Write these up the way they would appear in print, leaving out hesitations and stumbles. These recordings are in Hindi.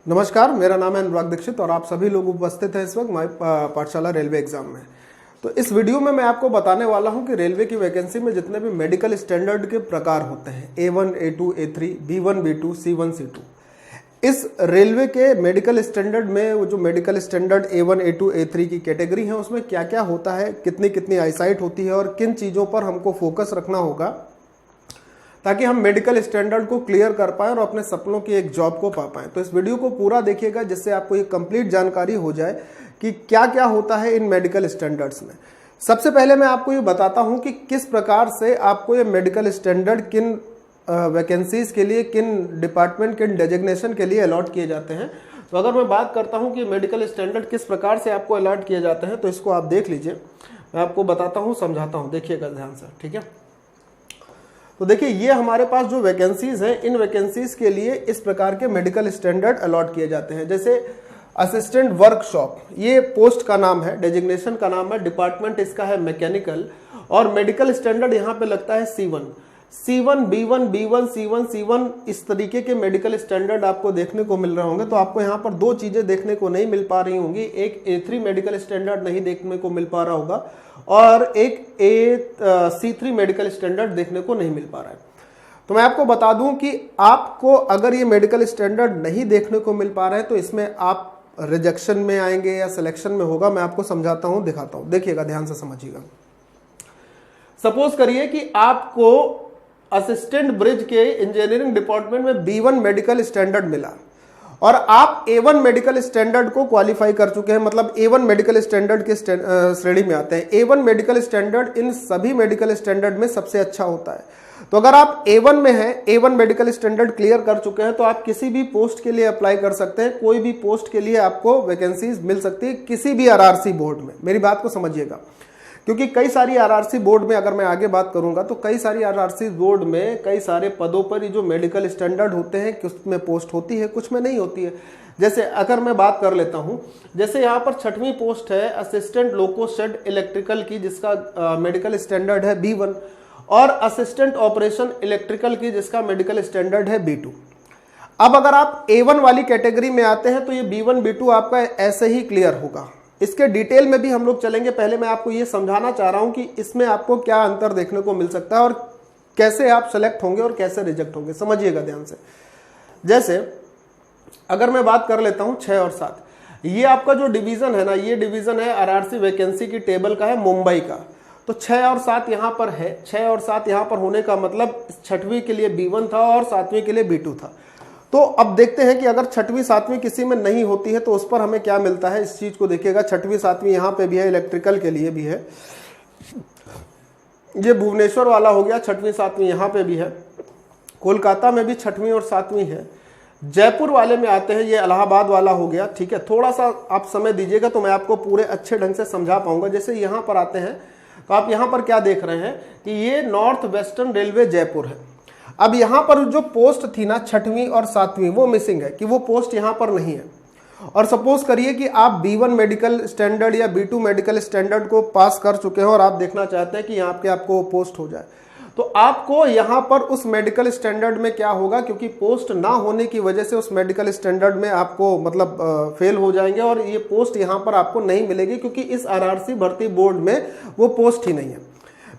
नमस्कार, मेरा नाम है अनुराग दीक्षित और आप सभी लोग उपस्थित हैं इस वक्त माई पाठशाला रेलवे एग्जाम में। तो इस वीडियो में मैं आपको बताने वाला हूं कि रेलवे की वैकेंसी में जितने भी मेडिकल स्टैंडर्ड के प्रकार होते हैं A1, A2, A3, B1, B2, C1, C2, इस रेलवे के मेडिकल स्टैंडर्ड में वो जो medical standard A1, A2, A3 की कैटेगरी है उसमें क्या क्या होता है, कितनी कितनी आईसाइट होती है और किन चीज़ों पर हमको फोकस रखना होगा ताकि हम मेडिकल स्टैंडर्ड को क्लियर कर पाएं और अपने सपनों की एक जॉब को पा पाएं। तो इस वीडियो को पूरा देखिएगा जिससे आपको ये कंप्लीट जानकारी हो जाए कि क्या क्या होता है इन मेडिकल स्टैंडर्ड्स में। सबसे पहले मैं आपको ये बताता हूं कि किस प्रकार से आपको ये मेडिकल स्टैंडर्ड किन वैकेंसीज के लिए, किन डिपार्टमेंट, किन डेजिग्नेशन के लिए अलॉट किए जाते हैं। तो अगर मैं बात करता हूं कि मेडिकल स्टैंडर्ड किस प्रकार से आपको अलॉट किए जाते हैं तो इसको आप देख लीजिए, मैं आपको बताता हूँ, समझाता हूँ, देखिएगा ध्यान से, ठीक है। तो देखिए ये हमारे पास जो वैकेंसीज हैं, इन वैकेंसीज के लिए इस प्रकार के मेडिकल स्टैंडर्ड अलॉट किए जाते हैं। जैसे असिस्टेंट वर्कशॉप, ये पोस्ट का नाम है, डेजिग्नेशन का नाम है, डिपार्टमेंट इसका है मैकेनिकल और मेडिकल स्टैंडर्ड यहाँ पे लगता है C1, B1, B1, C1, इस तरीके के मेडिकल स्टैंडर्ड आपको देखने को मिल रहे होंगे। तो आपको यहाँ पर दो चीजें देखने को नहीं मिल पा रही होंगी, एक A3 मेडिकल स्टैंडर्ड नहीं देखने को मिल पा रहा होगा और एक C3 मेडिकल स्टैंडर्ड देखने को नहीं मिल पा रहा है। तो मैं आपको बता दूं कि आपको अगर ये मेडिकल स्टैंडर्ड नहीं देखने को मिल पा रहे हैं तो इसमें आप रिजेक्शन में आएंगे या सिलेक्शन में होगा। मैं आपको समझाता हूं, दिखाता हूं, देखिएगा, ध्यान से समझिएगा। सपोज करिए कि आपको असिस्टेंट ब्रिज के इंजीनियरिंग डिपार्टमेंट में B1 मेडिकल स्टैंडर्ड मिला और आप A1 मेडिकल स्टैंडर्ड को क्वालिफाई कर चुके हैं, मतलब A1 मेडिकल स्टैंडर्ड के श्रेणी में आते हैं। A1 मेडिकल स्टैंडर्ड इन सभी मेडिकल स्टैंडर्ड में सबसे अच्छा होता है। तो अगर आप A1 में हैं, A1 मेडिकल स्टैंडर्ड क्लियर कर चुके हैं तो आप किसी भी पोस्ट के लिए अप्लाई कर सकते हैं। कोई भी पोस्ट के लिए आपको वैकेंसीज मिल सकती है किसी भी RRC बोर्ड में। मेरी बात को समझिएगा, क्योंकि कई सारी RRC बोर्ड में, अगर मैं आगे बात करूंगा तो कई सारी RRC बोर्ड में कई सारे पदों पर ये जो मेडिकल स्टैंडर्ड होते हैं कुछ में पोस्ट होती है, कुछ में नहीं होती है। जैसे अगर मैं बात कर लेता हूं, जैसे यहाँ पर 6वीं पोस्ट है असिस्टेंट लोको शेड इलेक्ट्रिकल की, जिसका मेडिकल स्टैंडर्ड है B1 और असिस्टेंट ऑपरेशन इलेक्ट्रिकल की जिसका मेडिकल स्टैंडर्ड है B2। अब अगर आप A1 वाली कैटेगरी में आते हैं तो ये B1, B2 आपका ऐसे ही क्लियर होगा। इसके डिटेल में भी हम लोग चलेंगे। पहले मैं आपको ये समझाना चाह रहा हूं कि इसमें आपको क्या अंतर देखने को मिल सकता है और कैसे आप सेलेक्ट होंगे और कैसे रिजेक्ट होंगे, समझिएगा ध्यान से। जैसे अगर मैं बात कर लेता हूं 6 और 7, ये आपका जो डिवीजन है ना, ये डिवीजन है RRC वैकेंसी की टेबल का है मुंबई का। तो 6 और 7 यहां पर है, 6 और 7 यहां पर होने का मतलब 6वीं के लिए B1 था और 7वीं के लिए B2 था। तो अब देखते हैं कि अगर 6वीं 7वीं किसी में नहीं होती है तो उस पर हमें क्या मिलता है, इस चीज को देखिएगा। 6वीं 7वीं यहाँ पे भी है, इलेक्ट्रिकल के लिए भी है, ये भुवनेश्वर वाला हो गया, 6वीं 7वीं यहाँ पे भी है, कोलकाता में भी 6वीं और 7वीं है, जयपुर वाले में आते हैं, ये इलाहाबाद वाला हो गया, ठीक है। थोड़ा सा आप समय दीजिएगा तो मैं आपको पूरे अच्छे ढंग से समझा पाऊंगा। जैसे यहाँ पर आते हैं तो आप यहाँ पर क्या देख रहे हैं कि ये नॉर्थ वेस्टर्न रेलवे जयपुर है। अब यहां पर जो पोस्ट थी ना 6वीं और 7वीं, वो मिसिंग है कि वो पोस्ट यहां पर नहीं है। और सपोज करिए कि आप B1 मेडिकल स्टैंडर्ड या B2 मेडिकल स्टैंडर्ड को पास कर चुके हैं और आप देखना चाहते हैं कि यहाँ पे आपको पोस्ट हो जाए, तो आपको यहां पर उस मेडिकल स्टैंडर्ड में क्या होगा, क्योंकि पोस्ट ना होने की वजह से उस मेडिकल स्टैंडर्ड में आपको मतलब फेल हो जाएंगे और ये पोस्ट यहां पर आपको नहीं मिलेगी, क्योंकि इस RRC भर्ती बोर्ड में वो पोस्ट ही नहीं है।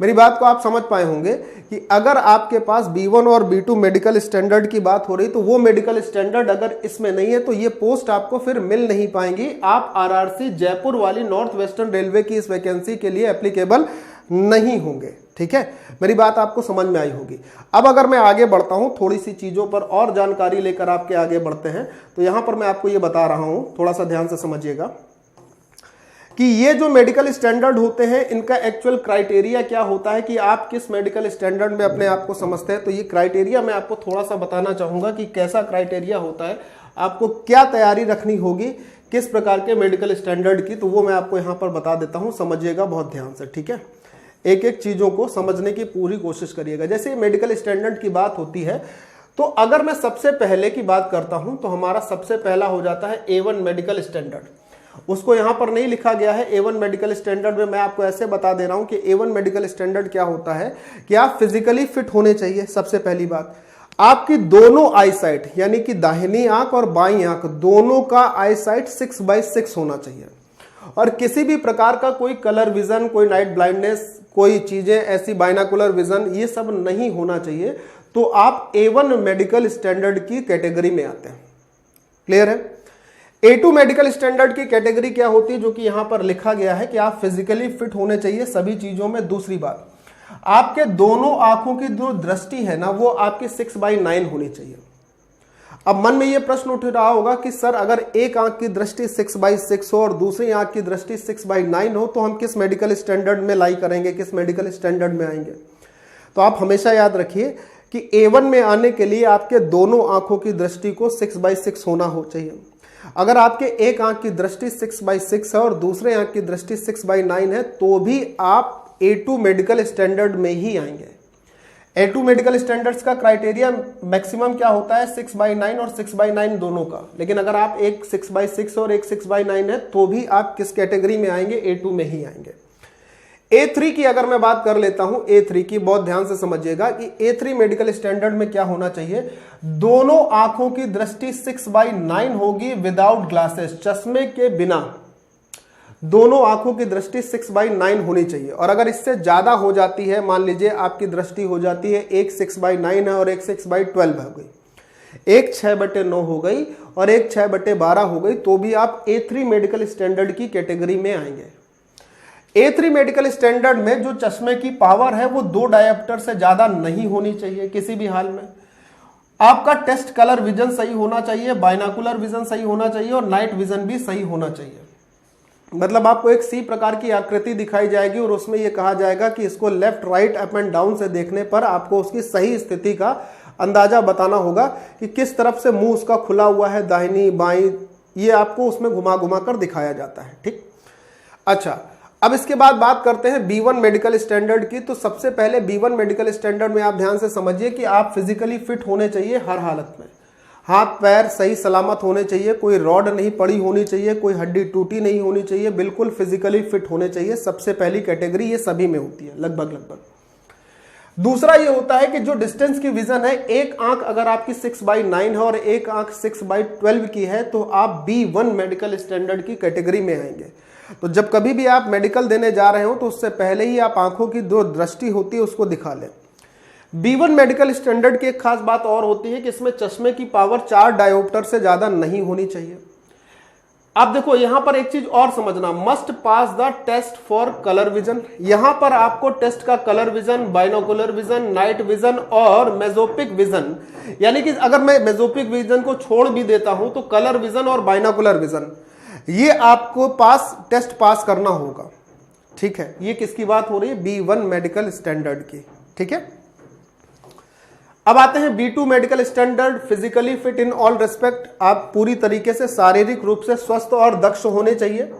मेरी बात को आप समझ पाए होंगे कि अगर आपके पास B1 और B2 मेडिकल स्टैंडर्ड की बात हो रही तो वो मेडिकल स्टैंडर्ड अगर इसमें नहीं है तो ये पोस्ट आपको फिर मिल नहीं पाएंगी। आप RRC जयपुर वाली नॉर्थ वेस्टर्न रेलवे की इस वैकेंसी के लिए एप्लीकेबल नहीं होंगे, ठीक है। मेरी बात आपको समझ में आई होगी। अब अगर मैं आगे बढ़ता हूं, थोड़ी सी चीजों पर और जानकारी लेकर आपके आगे बढ़ते हैं, तो यहां पर मैं आपको ये बता रहा हूं, थोड़ा सा ध्यान से समझिएगा कि ये जो मेडिकल स्टैंडर्ड होते हैं इनका एक्चुअल क्राइटेरिया क्या होता है, कि आप किस मेडिकल स्टैंडर्ड में अपने आप को समझते हैं। तो ये क्राइटेरिया मैं आपको थोड़ा सा बताना चाहूंगा कि कैसा क्राइटेरिया होता है, आपको क्या तैयारी रखनी होगी किस प्रकार के मेडिकल स्टैंडर्ड की, तो वो मैं आपको यहाँ पर बता देता हूँ, समझिएगा बहुत ध्यान से, ठीक है। एक एक चीजों को समझने की पूरी कोशिश करिएगा। जैसे मेडिकल स्टैंडर्ड की बात होती है तो अगर मैं सबसे पहले की बात करता हूं तो हमारा सबसे पहला हो जाता है A1 मेडिकल स्टैंडर्ड। उसको यहां पर नहीं लिखा गया है। A1 मेडिकल स्टैंडर्ड में मैं आपको ऐसे बता दे रहा हूं कि A1 मेडिकल स्टैंडर्ड क्या होता है कि आप फिजिकली फिट होने चाहिए, सबसे पहली बात। आपकी दोनों आई साइट यानी कि दाहिनी आंख और बाईं आंख दोनों का आई साइट 6/6 होना चाहिए और किसी भी प्रकार का कोई कलर विजन, कोई नाइट ब्लाइंडनेस, कोई चीजें ऐसी बाइनाकुलर विजन, ये सब नहीं होना चाहिए। तो आप A1 मेडिकल स्टैंडर्ड की कैटेगरी में आते हैं। क्लियर है? A2 मेडिकल स्टैंडर्ड की कैटेगरी क्या होती है, जो कि यहां पर लिखा गया है कि आप फिजिकली फिट होने चाहिए सभी चीजों में। दूसरी बात, आपके दोनों आंखों की जो दृष्टि है ना वो आपकी 6/9 होनी चाहिए। अब मन में ये प्रश्न उठ रहा होगा कि सर अगर एक आंख की दृष्टि 6/6 हो और दूसरी आंख की दृष्टि 6/9 हो तो हम किस मेडिकल स्टैंडर्ड में लाई करेंगे, किस मेडिकल स्टैंडर्ड में आएंगे? तो आप हमेशा याद रखिए कि A1 में आने के लिए आपके दोनों आंखों की दृष्टि को 6/6 होना हो चाहिए। अगर आपके एक आंख की दृष्टि 6/6 है और दूसरे आंख की दृष्टि 6/9 है तो भी आप A2 मेडिकल स्टैंडर्ड में ही आएंगे। A2 मेडिकल स्टैंडर्ड्स का क्राइटेरिया मैक्सिमम क्या होता है, 6/9 और 6/9 दोनों का। लेकिन अगर आप एक 6/6 और एक 6/9 है तो भी आप किस कैटेगरी में आएंगे, A2 में ही आएंगे। A3 की अगर मैं बात कर लेता हूं, A3 की बहुत ध्यान से समझिएगा कि A3 मेडिकल स्टैंडर्ड में क्या होना चाहिए, दोनों आंखों की दृष्टि 6/9 होगी विदाउट ग्लासेस, चश्मे के बिना दोनों आंखों की दृष्टि 6/9 होनी चाहिए। और अगर इससे ज्यादा हो जाती है, मान लीजिए आपकी दृष्टि हो जाती है एक 6/9 है और एक 6/12 हो गई, एक 6/9 हो गई और एक 6/12 हो गई, तो भी आप A3 मेडिकल स्टैंडर्ड की कैटेगरी में आएंगे। A3 मेडिकल स्टैंडर्ड में जो चश्मे की पावर है वो 2 डायोप्टर से ज्यादा नहीं होनी चाहिए किसी भी हाल में। आपका टेस्ट कलर विजन सही होना चाहिए, बाइनाकुलर विजन सही होना चाहिए और नाइट विजन भी सही होना चाहिए। मतलब आपको एक सी प्रकार की आकृति दिखाई जाएगी और उसमें यह कहा जाएगा कि इसको left, right, up and down से देखने पर आपको उसकी सही स्थिति का अंदाजा बताना होगा कि किस तरफ से मुंह उसका खुला हुआ है, दाहिनी बाईं, ये आपको उसमें घुमा घुमा कर दिखाया जाता है। ठीक, अच्छा, अब इसके बाद बात करते हैं B1 मेडिकल स्टैंडर्ड की। तो सबसे पहले B1 मेडिकल स्टैंडर्ड में आप ध्यान से समझिए कि आप फिजिकली फिट होने चाहिए हर हालत में। हाथ पैर सही सलामत होने चाहिए, कोई रॉड नहीं पड़ी होनी चाहिए, कोई हड्डी टूटी नहीं होनी चाहिए, बिल्कुल फिजिकली फिट होने चाहिए। सबसे पहली कैटेगरी ये सभी में होती है लगभग। दूसरा ये होता है कि जो डिस्टेंस की विजन है, एक आंख अगर आपकी 6/9 है और एक आंख 6/12 की है तो आप B1 मेडिकल स्टैंडर्ड की कैटेगरी में आएंगे। तो जब कभी भी आप मेडिकल देने जा रहे हो तो उससे पहले ही आप आंखों की जो दृष्टि होती है उसको दिखा लें। B1 मेडिकल स्टैंडर्ड की एक खास बात और होती है कि इसमें चश्मे की पावर 4 डायोप्टर से ज्यादा नहीं होनी चाहिए। आप देखो यहां पर एक चीज और समझना, must pass the test for colour vision. यहां पर आपको टेस्ट का colour vision, binocular vision, night vision और मेजोपिक विजन, यानी कि अगर मैं मेजोपिक विजन को छोड़ भी देता हूं तो कलर विजन और बाइनोकुलर विजन ये आपको टेस्ट पास करना होगा। ठीक है, ये किसकी बात हो रही है, B1 मेडिकल स्टैंडर्ड की। ठीक है, अब आते हैं B2 medical standard, physically fit in all respect. आप पूरी तरीके से शारीरिक रूप से स्वस्थ और दक्ष होने चाहिए।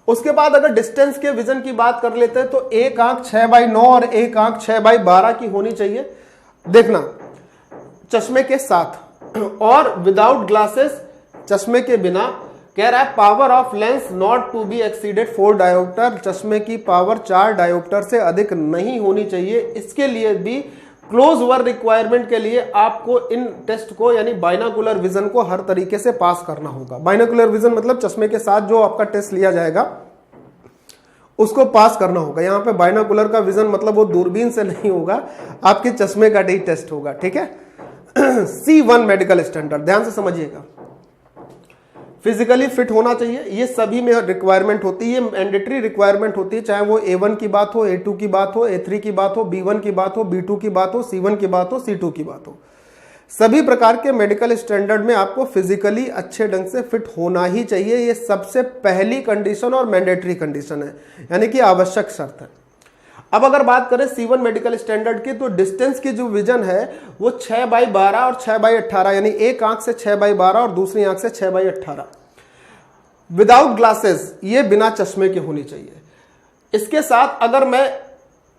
उसके बाद अगर डिस्टेंस के विजन की बात कर लेते हैं तो एक आंख 6/9 और एक आंख 6/12 की होनी चाहिए। देखना, चश्मे के साथ और विदाउट ग्लासेस, चश्मे के बिना। कह रहा है power of lens not to be exceeded 4 dioptre, चश्मे की पावर 4 डायोप्टर से अधिक नहीं होनी चाहिए। इसके लिए भी क्लोज वर रिक्वायरमेंट के लिए आपको इन टेस्ट को यानी बाइनोकुलर विजन को हर तरीके से पास करना होगा। बाइनोकुलर विजन मतलब चश्मे के साथ जो आपका टेस्ट लिया जाएगा उसको पास करना होगा। यहां पे बाइनोकुलर का विजन मतलब वो दूरबीन से नहीं होगा, आपके चश्मे का ही टेस्ट होगा। ठीक है, C1 मेडिकल स्टैंडर्ड ध्यान से समझिएगा, फिजिकली फिट होना चाहिए। ये सभी में रिक्वायरमेंट होती है, मैंडेटरी रिक्वायरमेंट होती है, चाहे वो A1 की बात हो, A2 की बात हो, A3 की बात हो, B1 की बात हो, B2 की बात हो, C1 की बात हो, C2 की बात हो। सभी प्रकार के मेडिकल स्टैंडर्ड में आपको फिजिकली अच्छे ढंग से फिट होना ही चाहिए। ये सबसे पहली कंडीशन और मैंडेटरी कंडीशन है, यानी कि आवश्यक शर्त है। अब अगर बात करें C1 मेडिकल स्टैंडर्ड की, तो डिस्टेंस की जो विजन है वो 6/12 और 6/18, यानी एक आंख से 6/12 और दूसरी आंख से 6/18 विदाउट ग्लासेस, ये बिना चश्मे के होनी चाहिए। इसके साथ अगर मैं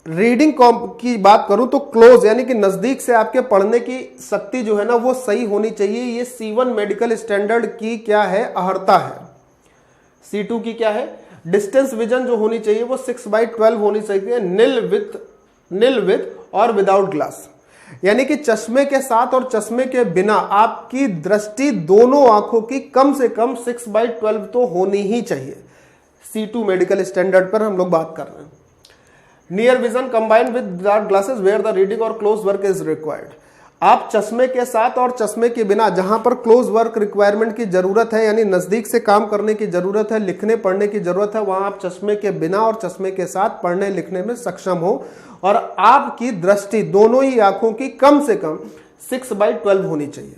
रीडिंग की बात करूं तो क्लोज यानी कि नजदीक से आपके पढ़ने की शक्ति जो है ना वो सही होनी चाहिए। ये C1 मेडिकल स्टैंडर्ड की क्या है, अहर्ता है। C2 की क्या है, डिस्टेंस विजन जो होनी चाहिए वो 6/12 होनी चाहिए, निल विथ और विदाउट ग्लास। यानी कि चश्मे के साथ और चश्मे के बिना आपकी दृष्टि दोनों आंखों की कम से कम 6/12 तो होनी ही चाहिए। C2 मेडिकल स्टैंडर्ड पर हम लोग बात कर रहे हैं। Near vision combined with dark glasses where the reading और क्लोज वर्क इज रिक्वायर्ड। आप चश्मे के साथ और चश्मे के बिना, जहां पर क्लोज वर्क रिक्वायरमेंट की जरूरत है, यानी नजदीक से काम करने की जरूरत है, लिखने पढ़ने की जरूरत है, वहां आप चश्मे के बिना और चश्मे के साथ पढ़ने लिखने में सक्षम हो और आपकी दृष्टि दोनों ही आंखों की कम से कम 6/12 होनी चाहिए।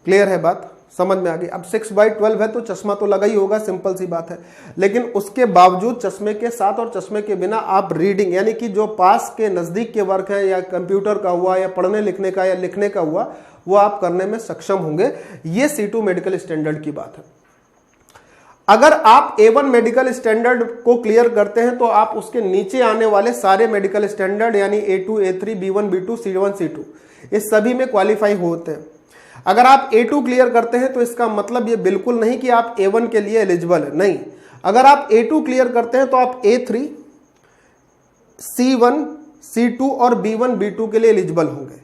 क्लियर है बात, समझ में आ गई। अब 6/12 है तो चश्मा तो लगा ही होगा, सिंपल सी बात है। लेकिन उसके बावजूद चश्मे के साथ और चश्मे के बिना आप रीडिंग, यानी कि जो पास के नजदीक के वर्क है, या कंप्यूटर का हुआ या पढ़ने लिखने का या लिखने का हुआ, वो आप करने में सक्षम होंगे। ये C2 मेडिकल स्टैंडर्ड की बात है। अगर आप A1 मेडिकल स्टैंडर्ड को क्लियर करते हैं तो आप उसके नीचे आने वाले सारे मेडिकल स्टैंडर्ड यानी A2, A3, B1, B2, C1, C2 इस सभी में क्वालिफाई होते हैं। अगर आप A2 क्लियर करते हैं तो इसका मतलब ये बिल्कुल नहीं कि आप A1 के लिए एलिजिबल है, नहीं। अगर आप A2 क्लियर करते हैं तो आप A3, C1, C2 और B1, B2 के लिए एलिजिबल होंगे।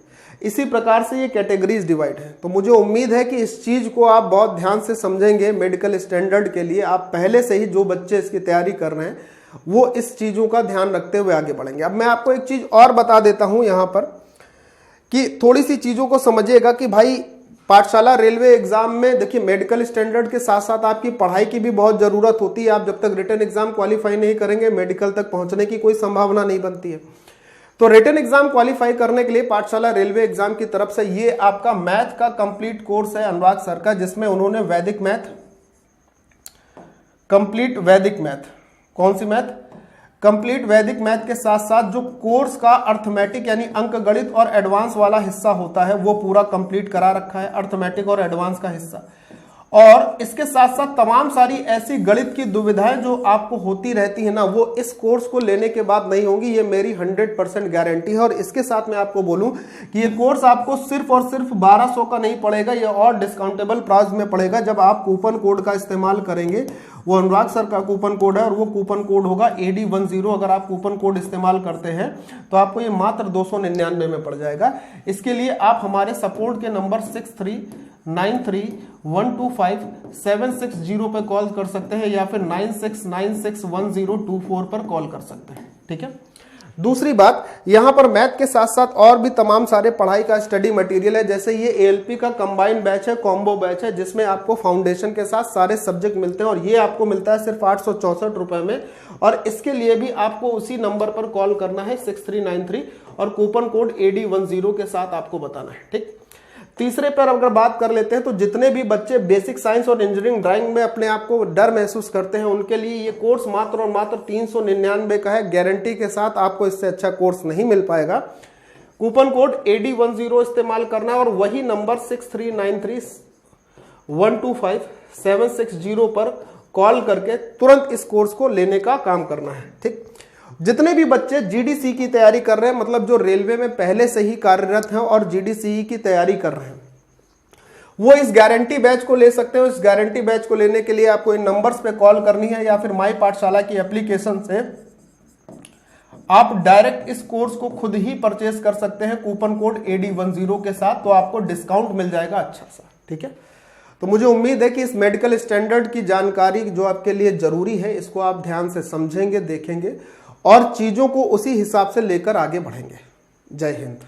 इसी प्रकार से ये कैटेगरीज डिवाइड है। तो मुझे उम्मीद है कि इस चीज को आप बहुत ध्यान से समझेंगे। मेडिकल स्टैंडर्ड के लिए आप पहले से ही, जो बच्चे इसकी तैयारी कर रहे हैं, वो इस चीजों का ध्यान रखते हुए आगे बढ़ेंगे। अब मैं आपको एक चीज और बता देता हूं यहां पर कि थोड़ी सी चीजों को समझिएगा कि भाई पाठशाला रेलवे एग्जाम में देखिए, मेडिकल स्टैंडर्ड के साथ साथ आपकी पढ़ाई की भी बहुत जरूरत होती है। आप जब तक रिटन एग्जाम क्वालिफाई नहीं करेंगे, मेडिकल तक पहुंचने की कोई संभावना नहीं बनती है। तो रिटन एग्जाम क्वालिफाई करने के लिए पाठशाला रेलवे एग्जाम की तरफ से ये आपका मैथ का कंप्लीट कोर्स है अनुराग सर का, जिसमें उन्होंने वैदिक मैथ, कंप्लीट वैदिक मैथ, कौन सी मैथ, कंप्लीट वैदिक मैथ के साथ साथ जो कोर्स का अर्थमेटिक यानी अंक गणित और एडवांस वाला हिस्सा होता है वो पूरा कंप्लीट करा रखा है, अर्थमेटिक और एडवांस का हिस्सा। और इसके साथ साथ तमाम सारी ऐसी गणित की दुविधाएं जो आपको होती रहती है ना, वो इस कोर्स को लेने के बाद नहीं होंगी, ये मेरी 100% गारंटी है। और इसके साथ मैं आपको बोलूं कि ये कोर्स आपको सिर्फ और सिर्फ 1200 का नहीं पड़ेगा, ये और डिस्काउंटेबल प्राइस में पड़ेगा जब आप कूपन कोड का इस्तेमाल करेंगे। वो अनुराग सर का कूपन कोड है और वो कूपन कोड होगा AD10। अगर आप कूपन कोड इस्तेमाल करते हैं तो आपको ये मात्र 299 में पड़ जाएगा। इसके लिए आप हमारे सपोर्ट के नंबर 6393125760 पे कॉल कर सकते हैं या फिर 96961024 पर कॉल कर सकते हैं। ठीक है। दूसरी बात, यहां पर मैथ के साथ साथ और भी तमाम सारे पढ़ाई का स्टडी मटेरियल है। जैसे ये ALP का कंबाइंड बैच है, कॉम्बो बैच है, जिसमें आपको फाउंडेशन के साथ सारे सब्जेक्ट मिलते हैं और ये आपको मिलता है सिर्फ 864 रुपए में। और इसके लिए भी आपको उसी नंबर पर कॉल करना है 6393 और कूपन कोड AD10 के साथ आपको बताना है। ठीक। तीसरे पर अगर बात कर लेते हैं तो जितने भी बच्चे बेसिक साइंस और इंजीनियरिंग ड्राइंग में अपने आप को डर महसूस करते हैं, उनके लिए ये कोर्स मात्र और मात्र 399 का है। गारंटी के साथ आपको इससे अच्छा कोर्स नहीं मिल पाएगा। कूपन कोड AD10 इस्तेमाल करना और वही नंबर 6393125760 पर कॉल करके तुरंत इस कोर्स को लेने का काम करना है। ठीक। जितने भी बच्चे GDC की तैयारी कर रहे हैं, मतलब जो रेलवे में पहले से ही कार्यरत हैं और GDC की तैयारी कर रहे हैं, वो इस गारंटी बैच को ले सकते हो। इस गारंटी बैच को लेने के लिए आपको इन नंबर्स पे कॉल करनी है या फिर माई पाठशाला की एप्लीकेशन से आप डायरेक्ट इस कोर्स को खुद ही परचेस कर सकते हैं कूपन कोड AD10 के साथ, तो आपको डिस्काउंट मिल जाएगा अच्छा सा। ठीक है। तो मुझे उम्मीद है कि इस मेडिकल स्टैंडर्ड की जानकारी जो आपके लिए जरूरी है, इसको आप ध्यान से समझेंगे, देखेंगे और चीजों को उसी हिसाब से लेकर आगे बढ़ेंगे। जय हिंद।